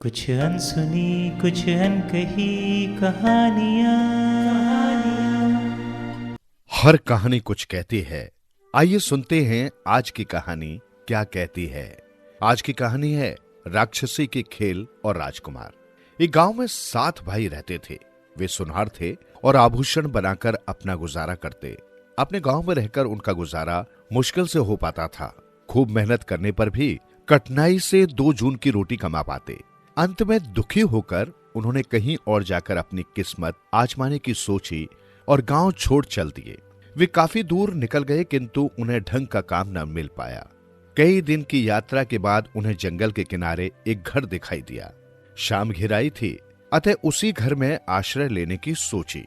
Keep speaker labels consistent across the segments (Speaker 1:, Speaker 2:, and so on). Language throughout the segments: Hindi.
Speaker 1: कुछ अनसुनी कुछ अनकही कहानियां।
Speaker 2: हर कहानी कुछ कहती है। आइए सुनते हैं आज की कहानी क्या कहती है। आज की कहानी है राक्षसी के खेल और राजकुमार। एक गांव में 7 भाई रहते थे। वे सुनार थे और आभूषण बनाकर अपना गुजारा करते। अपने गांव में रहकर उनका गुजारा मुश्किल से हो पाता था। खूब मेहनत करने पर भी कठिनाई से 2 जून की रोटी कमा पाते। अंत में दुखी होकर उन्होंने कहीं और जाकर अपनी किस्मत आजमाने की सोची और गांव छोड़ चल दिए। वे काफी दूर निकल गए, किंतु उन्हें ढंग का काम न मिल पाया। कई दिन की यात्रा के बाद उन्हें जंगल के किनारे एक घर दिखाई दिया। शाम घिराई थी, अतः उसी घर में आश्रय लेने की सोची।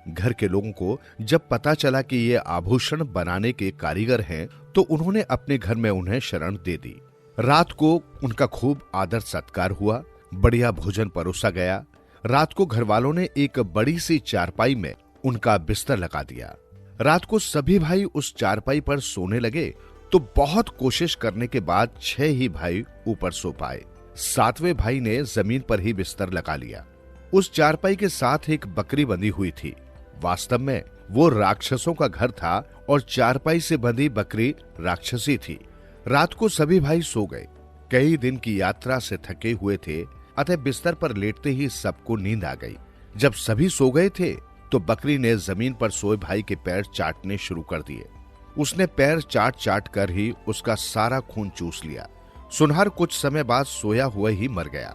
Speaker 2: घर के लोगों को जब पता चला कि ये आभूषण बनाने के कारीगर हैं, तो उन्होंने अपने घर में उन्हें शरण दे दी। रात को उनका खूब आदर सत्कार हुआ, बढ़िया भोजन परोसा गया। रात को घर वालों ने एक बड़ी सी चारपाई में उनका बिस्तर लगा दिया। रात को सभी भाई उस चारपाई पर सोने लगे, तो बहुत कोशिश करने के बाद 6 ही भाई ऊपर सो पाए। 7वें भाई ने जमीन पर ही बिस्तर लगा लिया। उस चारपाई के साथ एक बकरी बंधी हुई थी। वास्तव में वो राक्षसों का घर था और चारपाई से बंधी बकरी राक्षसी थी। रात को सभी भाई सो गए। कई दिन की यात्रा से थके हुए थे, अतः बिस्तर पर लेटते ही सबको नींद आ गई। जब सभी सो गए थे, तो बकरी ने जमीन पर सोए भाई के पैर चाटने शुरू कर दिए। उसने पैर चाट चाट कर ही उसका सारा खून चूस लिया। सुनहर कुछ समय बाद सोया हुआ ही मर गया।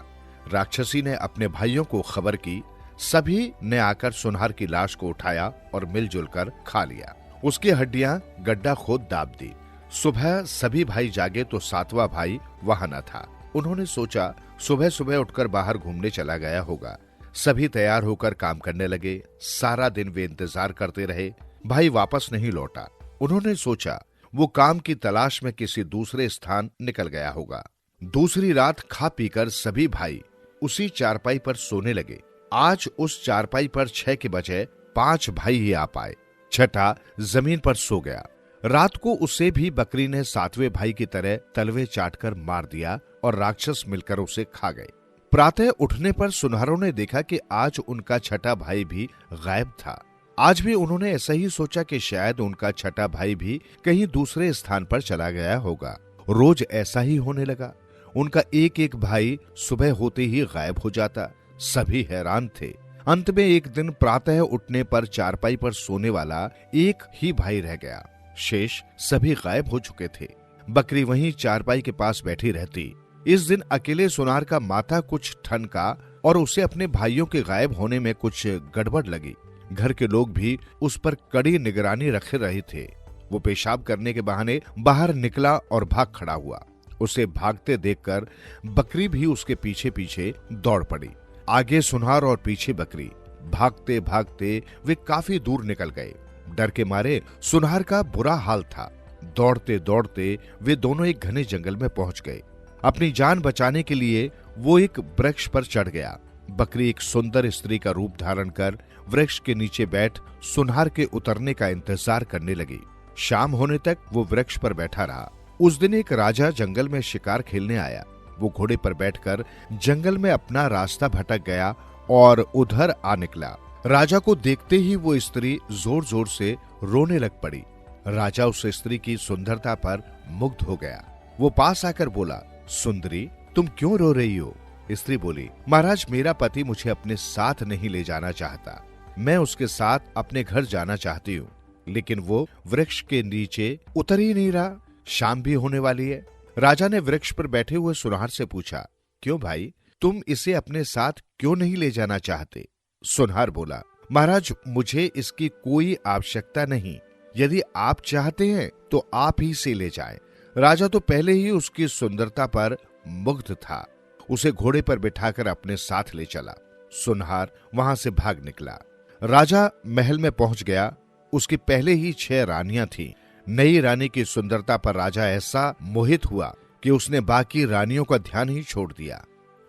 Speaker 2: राक्षसी ने अपने भाइयों को खबर की। सभी ने आकर सुनहर की लाश को उठाया और मिलजुल कर खा लिया। उसकी हड्डियां गड्ढा खोद दाब दी। सुबह सभी भाई जागे तो 7वां भाई वहां न था। उन्होंने सोचा सुबह सुबह उठकर बाहर घूमने चला गया होगा। सभी तैयार होकर काम करने लगे। सारा दिन वे इंतजार करते रहे, भाई वापस नहीं लौटा। उन्होंने सोचा वो काम की तलाश में किसी दूसरे स्थान निकल गया होगा। दूसरी रात खा पीकर सभी भाई उसी चारपाई पर सोने लगे। आज उस चारपाई पर 6 के बजाय 5 भाई ही आ पाए। छठा जमीन पर सो गया। रात को उसे भी बकरी ने 7वें भाई की तरह तलवे चाटकर मार दिया और राक्षस मिलकर उसे खा गए। प्रातः उठने पर सुनहरों ने देखा कि आज उनका छठा भाई भी गायब था। आज भी उन्होंने ऐसा ही सोचा कि शायद उनका छठा भाई भी कहीं दूसरे स्थान पर चला गया होगा। रोज ऐसा ही होने लगा। उनका एक एक भाई सुबह होते ही गायब हो जाता। सभी हैरान थे। अंत में एक दिन प्रातः उठने पर चारपाई पर सोने वाला एक ही भाई रह गया। शेष सभी गायब हो चुके थे। बकरी वहीं चारपाई के पास बैठी रहती। इस दिन अकेले सुनार का माथा कुछ ठनका और उसे अपने भाइयों के गायब होने में कुछ गड़बड़ लगी। घर के लोग भी उस पर कड़ी निगरानी रखे रहे थे। वो पेशाब करने के बहाने बाहर निकला और भाग खड़ा हुआ। उसे भागते देखकर बकरी भी उसके पीछे पीछे दौड़ पड़ी। आगे सुनार और पीछे बकरी। भागते भागते वे काफी दूर निकल गए। डर के मारे सुनार का बुरा हाल था। दौड़ते दौड़ते वे दोनों एक घने जंगल में पहुंच गए। अपनी जान बचाने के लिए वो एक वृक्ष पर चढ़ गया। बकरी एक सुंदर स्त्री का रूप धारण कर वृक्ष के नीचे बैठ सुनार के उतरने का इंतजार करने लगी। शाम होने तक वो वृक्ष पर बैठा रहा। उस दिन एक राजा जंगल में शिकार खेलने आया। वो घोड़े पर बैठकर जंगल में अपना रास्ता भटक गया और उधर आ निकला। राजा को देखते ही वो स्त्री जोर जोर से रोने लग पड़ी। राजा उस स्त्री की सुंदरता पर मुग्ध हो गया। वो पास आकर बोला, सुंदरी, तुम क्यों रो रही हो? स्त्री बोली, महाराज, मेरा पति मुझे अपने साथ नहीं ले जाना चाहता। मैं उसके साथ अपने घर जाना चाहती हूँ, लेकिन वो वृक्ष के नीचे उतर ही नहीं रहा। शाम भी होने वाली है। राजा ने वृक्ष पर बैठे हुए सुनार से पूछा, क्यों भाई, तुम इसे अपने साथ क्यों नहीं ले जाना चाहते? सुनार बोला, महाराज, मुझे इसकी कोई आवश्यकता नहीं। यदि आप चाहते हैं तो आप ही से ले जाएं। राजा तो पहले ही उसकी सुंदरता पर मुग्ध था। उसे घोड़े पर बिठाकर अपने साथ ले चला। सुनहर वहां से भाग निकला। राजा महल में पहुंच गया। उसकी पहले ही 6 रानियां थीं। नई रानी की सुंदरता पर राजा ऐसा मोहित हुआ कि उसने बाकी रानियों का ध्यान ही छोड़ दिया।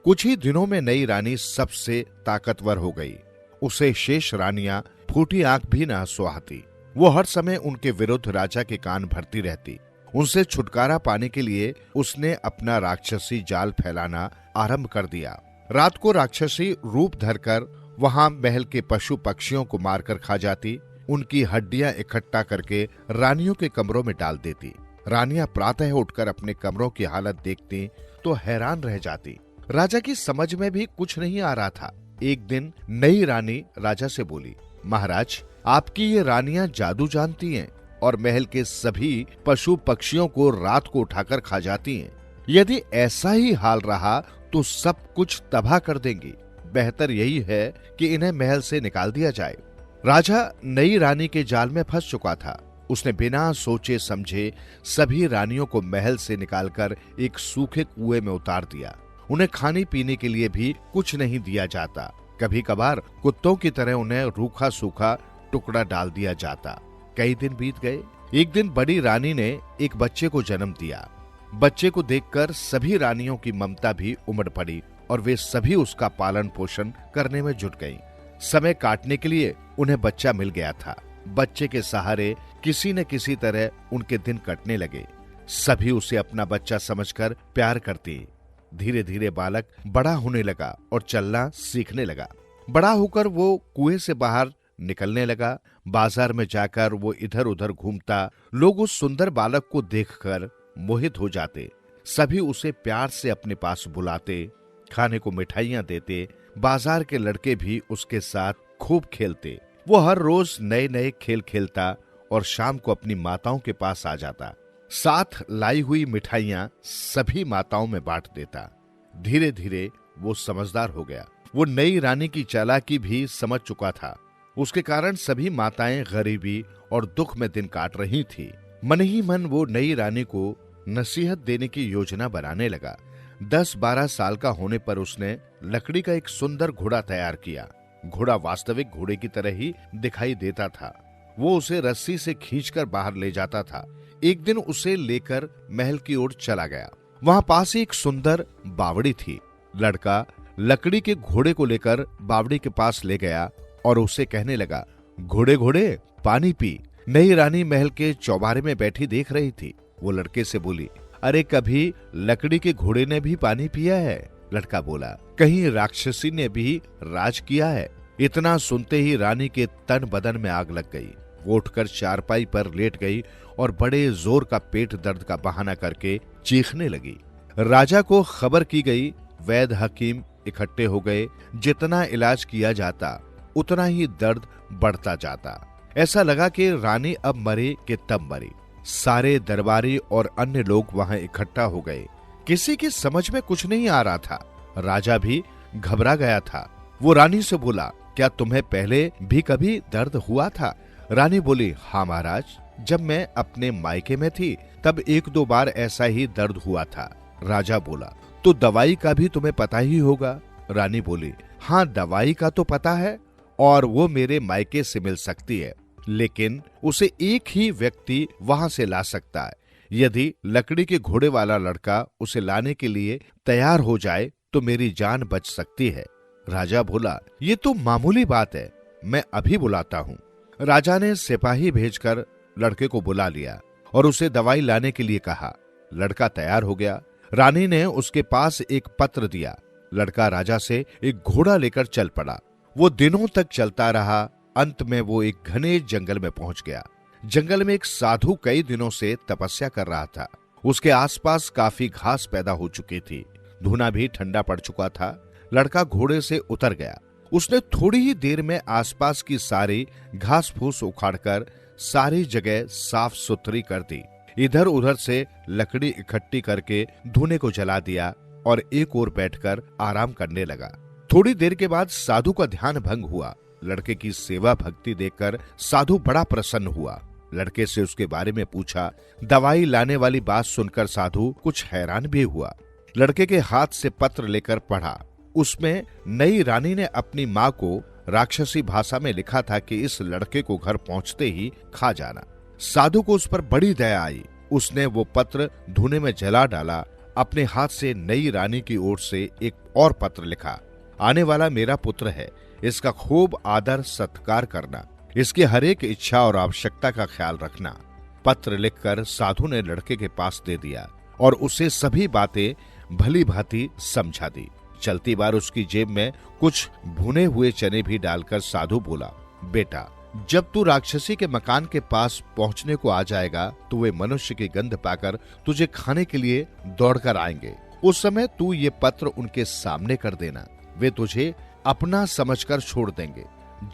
Speaker 2: कुछ ही दिनों में नई रानी सबसे ताकतवर हो गई। उसे शेष रानियां फूटी आंख भी न सुहाती। वो हर समय उनके विरुद्ध राजा के कान भरती रहती। उनसे छुटकारा पाने के लिए उसने अपना राक्षसी जाल फैलाना आरंभ कर दिया। रात को राक्षसी रूप धरकर वहां महल के पशु पक्षियों को मारकर खा जाती, उनकी हड्डियां इकट्ठा करके रानियों के कमरों में डाल देती। रानियां प्रातः उठकर अपने कमरों की हालत देखती तो हैरान रह जाती। राजा की समझ में भी कुछ नहीं आ रहा था। एक दिन नई रानी राजा से बोली, महाराज, आपकी ये रानियां जादू जानती हैं और महल के सभी पशु पक्षियों को रात को उठाकर खा जाती हैं। यदि ऐसा ही हाल रहा तो सब कुछ तबाह कर देंगी। बेहतर यही है कि इन्हें महल से निकाल दिया जाए। राजा नई रानी के जाल में फंस चुका था। उसने बिना सोचे समझे सभी रानियों को महल से निकालकर एक सूखे कुएं में उतार दिया। उन्हें खाने पीने के लिए भी कुछ नहीं दिया जाता। कभी कभार कुत्तों की तरह उन्हें रूखा सूखा टुकड़ा डाल दिया जाता। कई दिन बीत गए। एक दिन बड़ी रानी ने एक बच्चे को जन्म दिया। बच्चे को देखकर सभी रानियों की ममता भी उमड़ पड़ी और वे सभी उसका पालन पोषण करने में जुट गईं। समय काटने के लिए उन्हें बच्चा मिल गया था। बच्चे के सहारे किसी न किसी तरह उनके दिन कटने लगे। सभी उसे अपना बच्चा समझकर प्यार करते। धीरे धीरे बालक बड़ा होने लगा और चलना सीखने लगा। बड़ा होकर वो कुएं से बाहर निकलने लगा। बाजार में जाकर वो इधर उधर घूमता। लोग उस सुंदर बालक को देखकर मोहित हो जाते। सभी उसे प्यार से अपने पास बुलाते, खाने को मिठाइयां देते। बाजार के लड़के भी उसके साथ खूब खेलते। वो हर रोज नए नए खेल खेलता और शाम को अपनी माताओं के पास आ जाता। साथ लाई हुई मिठाइयां सभी माताओं में बांट देता। धीरे धीरे वो समझदार हो गया। वो नई रानी की चालाकी भी समझ चुका था। उसके कारण सभी माताएं गरीबी और दुख में दिन काट रही थी। मन ही मन वो नई रानी को नसीहत देने की योजना बनाने लगा। 10-12 साल का होने पर उसने लकड़ी का एक सुंदर घोड़ा तैयार किया। घोड़ा वास्तविक घोड़े की तरह ही दिखाई देता था। वो उसे रस्सी से खींचकर बाहर ले जाता था। एक दिन उसे लेकर महल की ओर चला गया। वहां पास ही एक सुंदर बावड़ी थी। लड़का लकड़ी के घोड़े को लेकर बावड़ी के पास ले गया और उसे कहने लगा, घोड़े घोड़े पानी पी। नई रानी महल के चौबारे में बैठी देख रही थी। वो लड़के से बोली, अरे कभी लकड़ी के घोड़े ने भी पानी पिया है? लड़का बोला, कहीं राक्षसी ने भी राज किया है? इतना सुनते ही रानी के तन बदन में आग लग गई। वो उठकर चारपाई पर लेट गई और बड़े जोर का पेट दर्द का बहाना करके चीखने लगी। राजा को खबर की गई। वैद्य हकीम इकट्ठे हो गए। जितना इलाज किया जाता उतना ही दर्द बढ़ता जाता। ऐसा लगा कि रानी अब मरे कि तब मरी। सारे दरबारी और अन्य लोग वहां इकट्ठा हो गए। किसी की समझ में कुछ नहीं आ रहा था। राजा भी घबरा गया था। वो रानी से बोला, क्या तुम्हें पहले भी कभी दर्द हुआ था? रानी बोली, हाँ महाराज, जब मैं अपने मायके में थी तब 1-2 बार ऐसा ही दर्द हुआ था। राजा बोला, तो दवाई का भी तुम्हें पता ही होगा? रानी बोली, हाँ दवाई का तो पता है और वो मेरे मायके से मिल सकती है, लेकिन उसे एक ही व्यक्ति वहां से ला सकता है। यदि लकड़ी के घोड़े वाला लड़का उसे लाने के लिए तैयार हो जाए तो मेरी जान बच सकती है। राजा बोला, ये तो मामूली बात है, मैं अभी बुलाता हूँ। राजा ने सिपाही भेजकर लड़के को बुला लिया और उसे दवाई लाने के लिए कहा। लड़का तैयार हो गया। रानी ने उसके पास एक पत्र दिया। लड़का राजा से एक घोड़ा लेकर चल पड़ा। वो दिनों तक चलता रहा। अंत में वो एक घने जंगल में पहुंच गया। जंगल में एक साधु कई दिनों से तपस्या कर रहा था। उसके आसपास काफी घास पैदा हो चुकी थी। धुना भी ठंडा पड़ चुका था। लड़का घोड़े से उतर गया। उसने थोड़ी ही देर में आसपास की सारी घास फूस उखाड़कर सारी जगह साफ सुथरी कर दी। इधर उधर से लकड़ी इकट्ठी करके धुने को जला दिया और एक ओर बैठकर आराम करने लगा। थोड़ी देर के बाद साधु का ध्यान भंग हुआ। लड़के की सेवा भक्ति देखकर साधु बड़ा प्रसन्न हुआ। लड़के से उसके बारे में पूछा। दवाई लाने वाली बात सुनकर साधु कुछ हैरान भी हुआ। लड़के के हाथ से पत्र लेकर पढ़ा। उसमें नई रानी ने अपनी माँ को राक्षसी भाषा में लिखा था कि इस लड़के को घर पहुंचते ही खा जाना। साधु को उस पर बड़ी दया आई। उसने वो पत्र धुने में जला डाला। अपने हाथ से नई रानी की ओर से एक और पत्र लिखा। आने वाला मेरा पुत्र है, इसका खूब आदर सत्कार करना, इसकी हर एक इच्छा और आवश्यकता का ख्याल रखना। पत्र लिखकर साधु ने लड़के के पास दे दिया और उसे सभी बातें भली भांति समझा दी। चलती बार उसकी जेब में कुछ भुने हुए चने भी डालकर साधु बोला, बेटा जब तू राक्षसी के मकान के पास पहुंचने को आ जाएगा तो वे मनुष्य की गंध पाकर तुझे खाने के लिए दौड़कर आएंगे। उस समय तू ये पत्र उनके सामने कर देना, वे तुझे अपना समझकर छोड़ देंगे।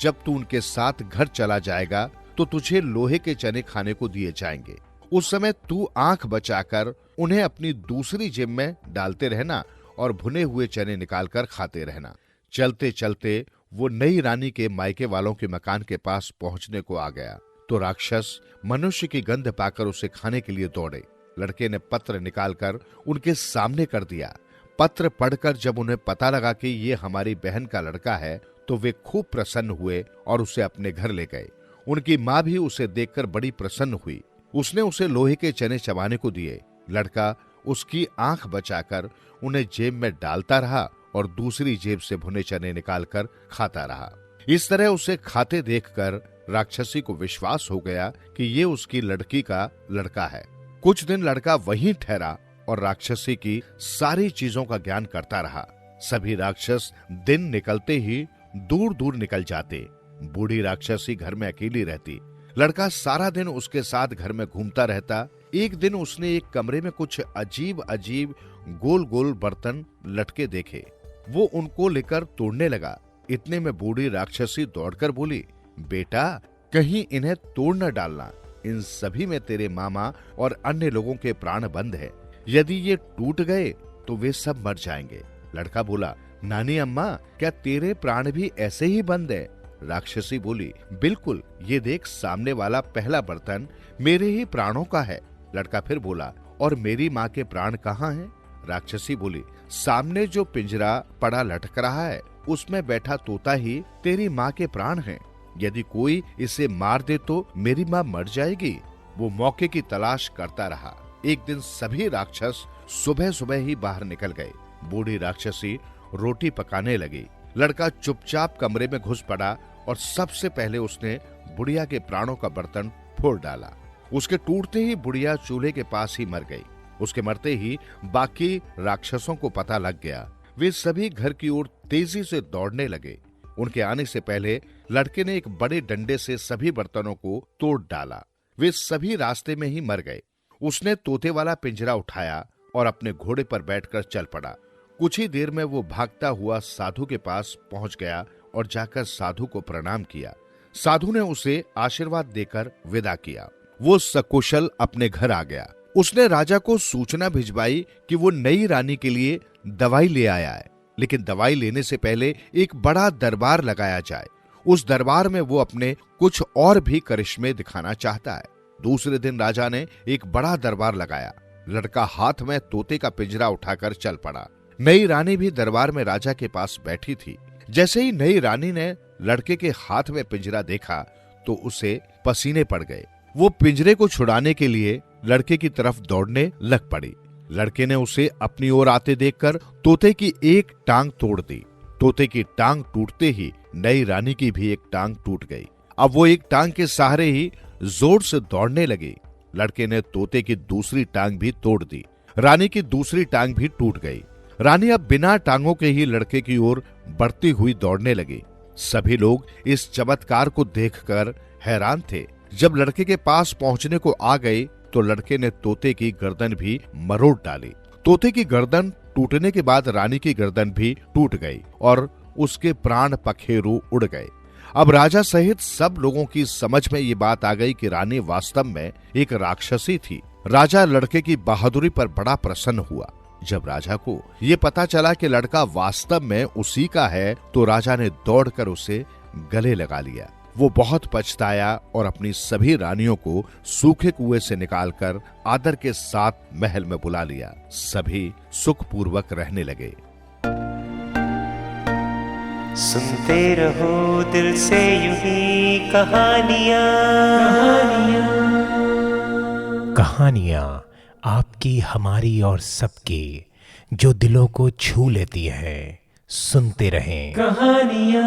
Speaker 2: जब तू उनके साथ घर चला जाएगा तो तुझे लोहे के चने खाने को दिए जाएंगे। उस समय तू आंख बचाकर उन्हें अपनी दूसरी जेब में डालते रहना और भुने हुए चने निकालकर खाते रहना। चलते चलते वो नई रानी के मायके वालों के मकान के पास पहुंचने को आ गया तो राक्षस मनुष्य की गंध पाकर उसे खाने के लिए दौड़े। लड़के ने पत्र निकालकर उनके सामने कर दिया। पत्र पढ़कर जब उन्हें पता लगा कि ये हमारी बहन का लड़का है तो वे खूब प्रसन्न हुए और उसे अपने घर ले गए। उनकी माँ भी उसे देखकर बड़ी प्रसन्न हुई। उसने उसे लोहे के चने चबाने को दिए। लड़का उसकी आंख बचाकर उन्हें जेब में डालता रहा और दूसरी जेब से भुने चने निकालकर खाता रहा। इस तरह उसे खाते देखकर राक्षसी को विश्वास हो गया कि ये उसकी लड़की का लड़का है। कुछ दिन लड़का वहीं ठहरा और राक्षसी की सारी चीजों का ज्ञान करता रहा। सभी राक्षस दिन निकलते ही दूर दूर निकल जाते। बूढ़ी राक्षसी घर में अकेली रहती। लड़का सारा दिन उसके साथ घर में घूमता रहता। एक दिन उसने एक कमरे में कुछ अजीब अजीब गोल गोल बर्तन लटके देखे। वो उनको लेकर तोड़ने लगा। इतने में बूढ़ी राक्षसी दौड़कर बोली, बेटा कहीं इन्हें तोड़ न डालना, इन सभी में तेरे मामा और अन्य लोगों के प्राण बंद है। यदि ये टूट गए तो वे सब मर जाएंगे। लड़का बोला, नानी अम्मा क्या तेरे प्राण भी ऐसे ही बंद है? राक्षसी बोली, बिल्कुल, ये देख सामने वाला पहला बर्तन मेरे ही प्राणों का है। लड़का फिर बोला, और मेरी माँ के प्राण कहाँ हैं? राक्षसी बोली, सामने जो पिंजरा पड़ा लटक रहा है उसमें बैठा तोता ही तेरी माँ के प्राण हैं। यदि कोई इसे मार दे तो मेरी माँ मर जाएगी। वो मौके की तलाश करता रहा। एक दिन सभी राक्षस सुबह सुबह ही बाहर निकल गए। बूढ़ी राक्षसी रोटी पकाने लगी। लड़का चुपचाप कमरे में घुस पड़ा और सबसे पहले उसने बुढ़िया के प्राणों का बर्तन फोड़ डाला। उसके टूटते ही बुढ़िया चूल्हे के पास ही मर गई। उसके मरते ही बाकी राक्षसों को पता लग गया। वे सभी घर की ओर तेजी से दौड़ने लगे। उनके आने से पहले लड़के ने एक बड़े डंडे से सभी बर्तनों को तोड़ डाला। वे सभी रास्ते में ही मर गए। उसने तोते वाला पिंजरा उठाया और अपने घोड़े पर बैठकर चल पड़ा। कुछ ही देर में वो भागता हुआ साधु के पास पहुंच गया और जाकर साधु को प्रणाम किया। साधु ने उसे आशीर्वाद देकर विदा किया। वो सकुशल अपने घर आ गया। उसने राजा को सूचना भिजवाई कि वो नई रानी के लिए दवाई ले आया है, लेकिन दवाई लेने से पहले एक बड़ा दरबार लगाया जाए। उस दरबार में वो अपने कुछ और भी करिश्मे दिखाना चाहता है। दूसरे दिन राजा ने एक बड़ा दरबार लगाया। लड़का हाथ में तोते का पिंजरा उठाकर चल पड़ा। नई रानी भी दरबार में राजा के पास बैठी थी। जैसे ही नई रानी ने लड़के के हाथ में पिंजरा देखा तो उसे पसीने पड़ गए। वो पिंजरे को छुड़ाने के लिए लड़के की तरफ दौड़ने लग पड़ी। लड़के ने उसे अपनी ओर आते देखकर तोते की एक टांग तोड़ दी। तोते की टांग टूटते ही नई रानी की भी एक टांग टूट गई। अब वो एक टांग के सहारे ही जोर से दौड़ने लगी। लड़के ने तोते की दूसरी टांग भी तोड़ दी। रानी की दूसरी टांग भी टूट गई। रानी अब बिना टांगों के ही लड़के की ओर बढ़ती हुई दौड़ने लगी। सभी लोग इस चमत्कार को देखकर हैरान थे। जब लड़के के पास पहुंचने को आ गए तो लड़के ने तोते की गर्दन भी मरोड़ डाली। तोते की गर्दन टूटने के बाद रानी की गर्दन भी टूट गई और उसके प्राण पखेरु उड़ गए। अब राजा सहित सब लोगों की समझ में ये बात आ गई कि रानी वास्तव में एक राक्षसी थी। राजा लड़के की बहादुरी पर बड़ा प्रसन्न हुआ। जब राजा को ये पता चला कि लड़का वास्तव में उसी का है तो राजा ने दौड़कर उसे गले लगा लिया। वो बहुत पछताया और अपनी सभी रानियों को सूखे कुएं से निकालकर आदर के साथ महल में बुला लिया। सभी सुखपूर्वक रहने लगे।
Speaker 1: सुनते रहो दिल से यूं ही
Speaker 3: कहानियां आपकी, हमारी और सबकी, जो दिलों को छू लेती है। सुनते रहें
Speaker 1: कहानियां।